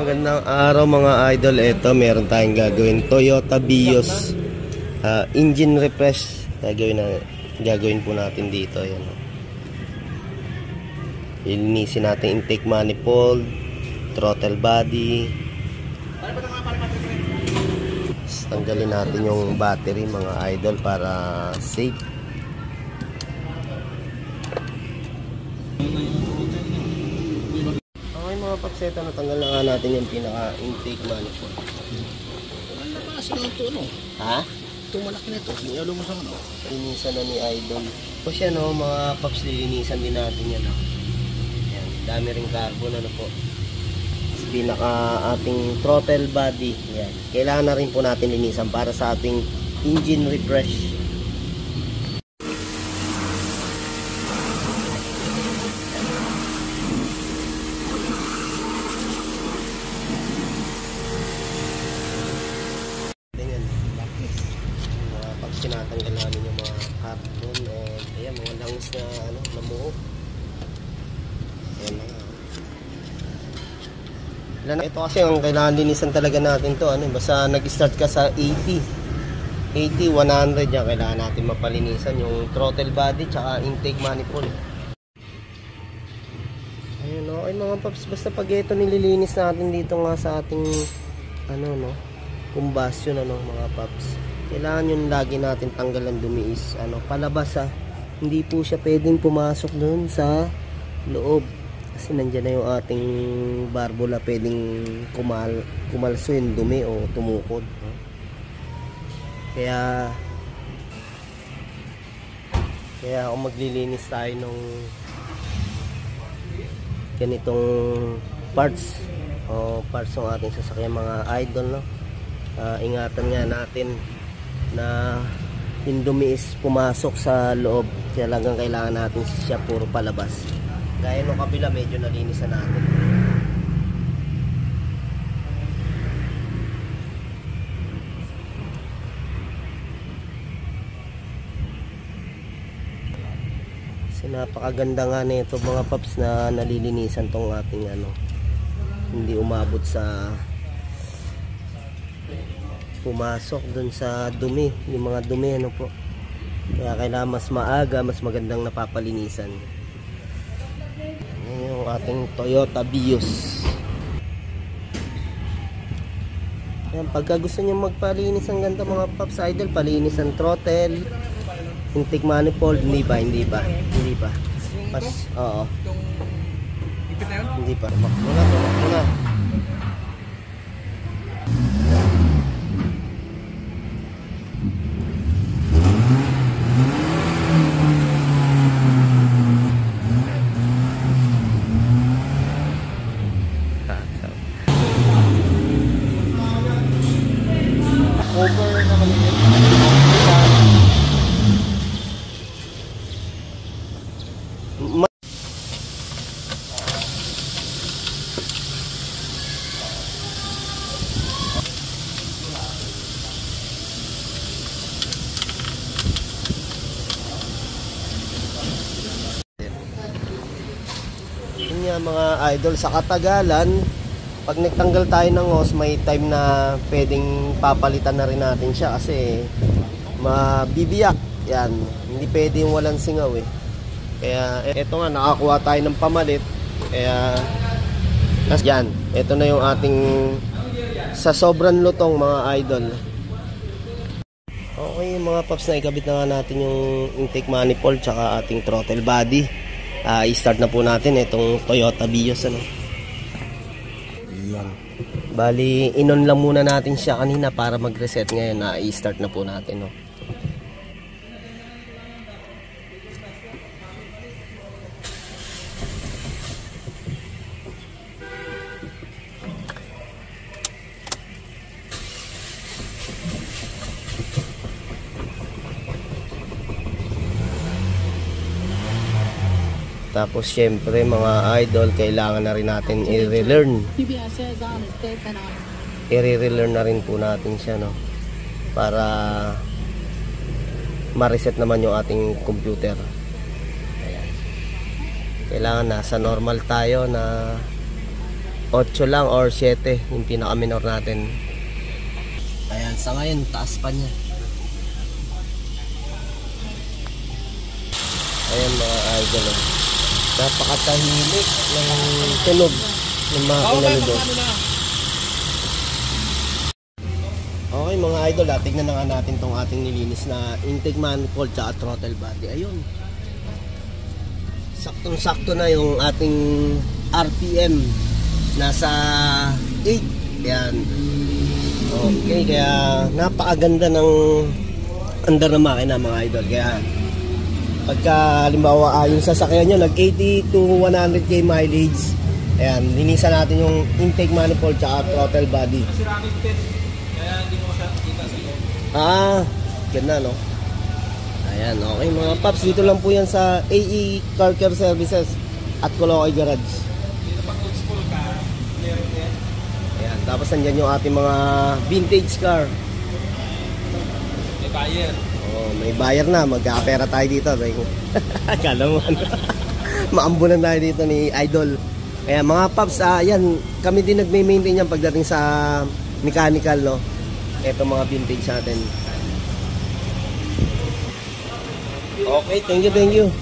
Magandang araw mga idol. Ito meron tayong gagawin Toyota Vios engine refresh. Gagawin po natin dito. Ayan. Ilinisin natin intake manifold, throttle body. Tanggalin natin yung battery mga idol para safe. Mga pagseta na tanggal na nga natin yung pinaka intake manifold. Ang lakas na ito, no? Ha? Itong malaki na ito, niyalo mo sa ano? Linisan na ni idol. O siya no, mga paps, lilinisan din natin yan. Yan, dami ring carbon ano po. Pinaka ating throttle body. Yan. Kailangan na rin po natin linisan para sa ating engine refresh. Tinatanggal namin yung mga carbon and ayan, mga langis na namuo. Ayan na. Ito kasi ang kailangan linisan talaga natin to. Basta nag-start ka sa 80, 100 yan, kailangan natin mapalinisan yung throttle body tsaka intake manifold. Ayun, okay mga paps, basta pag ito nililinis natin dito nga sa ating combustion mga paps. Kailangan yung lagi natin tanggalan dumi is palabas hindi po siya pwedeng pumasok doon sa loob kasi nandiyan na yung ating barbula, pwedeng kumalso yung dumi o tumukod. Kaya kung maglilinis tayo ng ganitong parts ng ating sasakyan mga idol, ingatan nga natin na yung dumi is pumasok sa loob. Kaya lang kailangan natin siya puro palabas. Gaya nung kabila, medyo nalinisan natin. Kasi napakaganda nga nito mga paps na nalilinisan tong ating hindi umabot sa pumasok dun sa dumi, yung mga dumi po. Kaya kailangan mas maaga, mas magandang napapalinisan. Yan yung ating Toyota Vios. Yan, pagka gusto nyo magpalinis ang ganda mga paps idol, palinis ang throttle, intake manifold, hindi pa. Oo. Hindi pa. Muna. Over na maliit. Yun nga mga idol, sa katagalan pag nagtanggal tayo ng hose, may time na pwedeng papalitan na rin natin siya kasi mabibiyak. Yan, hindi pwedeng walang singaw Kaya eto nga, nakakuha tayo ng pamalit. Kaya yan, eto na yung ating sa sobrang lutong mga idol. Okay mga paps, na ikabit na nga natin yung intake manifold tsaka ating throttle body. I-start na po natin itong Toyota Vios Yan. Bali, inon lang muna natin siya kanina para mag-reset. Ngayon i-start na po natin Tapos syempre mga idol, kailangan na rin natin i-relearn. I-relearn na rin po natin siya para ma-reset naman yung ating computer. Ayan. Kailangan nasa normal tayo na 8 lang or 7 yung pinaka-minor natin. Ayan, sa ngayon, taas pa niya. Ayan mga idol. Napakatahimik ng tunog ng mga kinalito. Okay mga idol, tignan na nga natin tong ating nilinis na intake manifold at throttle body. Ayun. Saktong-sakto na yung ating RPM. Nasa 8. Ayan. Okay, kaya napakaganda ng andar ng makina mga idol. Kaya pagka halimbawa yung sasakyan nyo nag 80 to 100k mileage, ayan, linisan natin yung intake manifold at throttle body. Ceramic test, kaya hindi mo siya kita sa loob. Ganda no. Ayan, okay mga paps, dito lang po yan sa AE Car Care Services at Caloocan Garage. Dito pag old school ka, clearing din. Ayan, tapos nandyan yung ating mga vintage car. May buyer. Oh, may buyer na, magkakapera tayo dito. Akala mo ano. Maambunan tayo dito ni Idol. Kaya mga paps, yan, kami din nagme-maintain yan pagdating sa mechanical, no. Ito mga vintage natin. Okay, thank you.